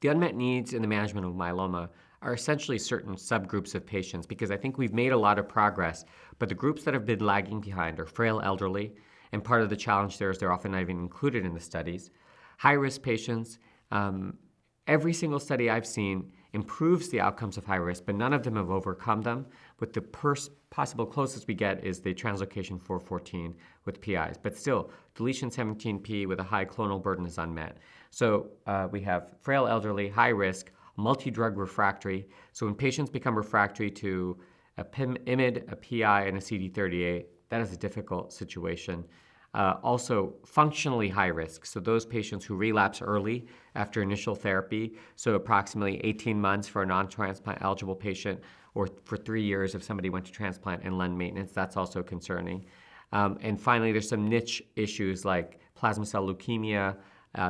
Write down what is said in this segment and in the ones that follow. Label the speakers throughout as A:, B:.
A: The unmet needs in the management of myeloma are essentially certain subgroups of patients because I think we've made a lot of progress, but the groups that have been lagging behind are frail elderly, and part of the challenge there is they're often not even included in the studies. High-risk patients, every single study I've seen improves the outcomes of high risk, but none of them have overcome them. But the possible closest we get is the translocation 414 with PIs. But still, deletion 17p with a high clonal burden is unmet. So we have frail elderly, high risk, multi-drug refractory. So when patients become refractory to a IMiD, a PI, and a CD38, that is a difficult situation. Also, functionally high risk, so those patients who relapse early after initial therapy, so approximately 18 months for a non-transplant eligible patient, or for 3 years if somebody went to transplant and lend maintenance, that's also concerning. And finally, there's some niche issues like plasma cell leukemia,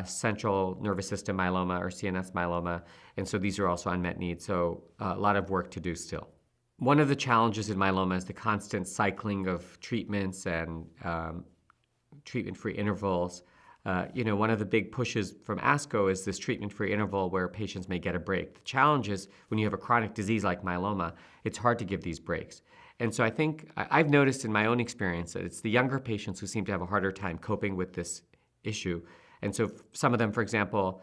A: central nervous system myeloma, or CNS myeloma, and so these are also unmet needs, so a lot of work to do still. One of the challenges in myeloma is the constant cycling of treatments and treatment-free intervals. One of the big pushes from ASCO is this treatment-free interval where patients may get a break. The challenge is when you have a chronic disease like myeloma, it's hard to give these breaks. And so I think I've noticed in my own experience that it's the younger patients who seem to have a harder time coping with this issue. And so some of them, for example,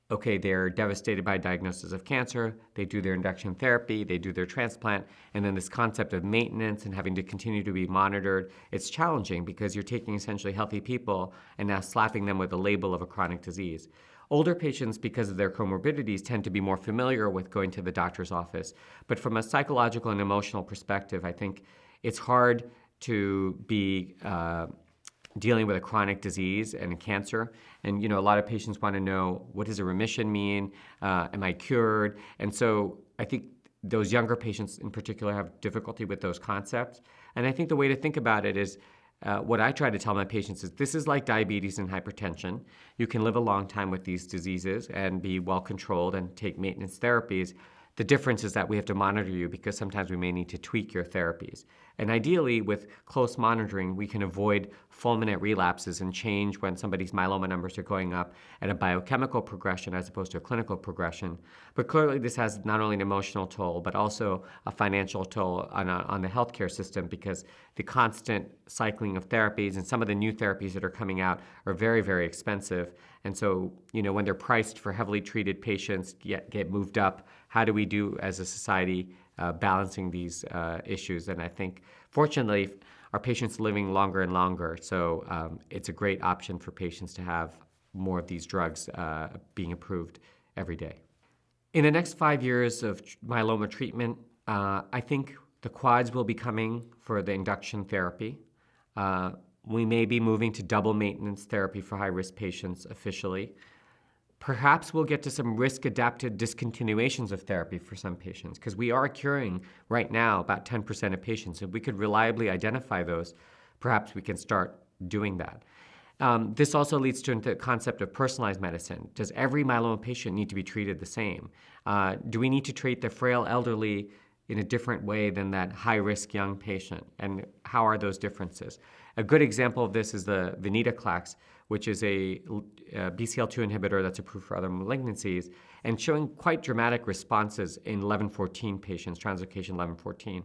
A: they're devastated by a diagnosis of cancer, they do their induction therapy, they do their transplant, and then this concept of maintenance and having to continue to be monitored, it's challenging because you're taking essentially healthy people and now slapping them with a label of a chronic disease. Older patients, because of their comorbidities, tend to be more familiar with going to the doctor's office. But from a psychological and emotional perspective, I think it's hard to be dealing with a chronic disease and a cancer. And a lot of patients want to know, what does a remission mean? Am I cured? And so I think those younger patients in particular have difficulty with those concepts. And I think the way to think about it is, what I try to tell my patients is this is like diabetes and hypertension. You can live a long time with these diseases and be well controlled and take maintenance therapies. The difference is that we have to monitor you because sometimes we may need to tweak your therapies. And ideally, with close monitoring, we can avoid fulminant relapses and change when somebody's myeloma numbers are going up at a biochemical progression as opposed to a clinical progression. But clearly, this has not only an emotional toll, but also a financial toll on the healthcare system because the constant cycling of therapies and some of the new therapies that are coming out are very, very expensive. And so, when they're priced for heavily treated patients, get moved up, how do we do as a society balancing these issues? And I think, fortunately, our patients are living longer and longer, so it's a great option for patients to have more of these drugs being approved every day. In the next 5 years of myeloma treatment, I think the quads will be coming for the induction therapy. We may be moving to double maintenance therapy for high-risk patients officially. Perhaps we'll get to some risk-adapted discontinuations of therapy for some patients, because we are curing right now about 10% of patients. If we could reliably identify those, perhaps we can start doing that. This also leads to the concept of personalized medicine. Does every myeloma patient need to be treated the same? Do we need to treat the frail elderly in a different way than that high-risk young patient? And how are those differences? A good example of this is the venetoclax, which is a BCL2 inhibitor that's approved for other malignancies, and showing quite dramatic responses in 1114 patients, translocation 1114.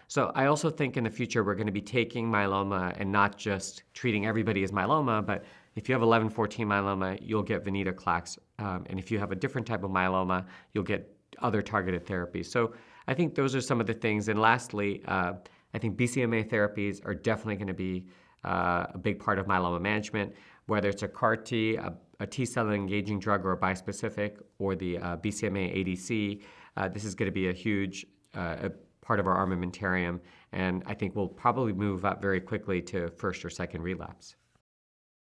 A: So I also think in the future we're going to be taking myeloma and not just treating everybody as myeloma, but if you have 1114 myeloma, you'll get venetoclax. And if you have a different type of myeloma, you'll get other targeted therapies. So I think those are some of the things. And lastly, I think BCMA therapies are definitely going to be a big part of myeloma management, whether it's a CAR T, a T-cell engaging drug or a bispecific, or the BCMA ADC. This is going to be a huge part of our armamentarium, and I think we'll probably move up very quickly to first or second relapse.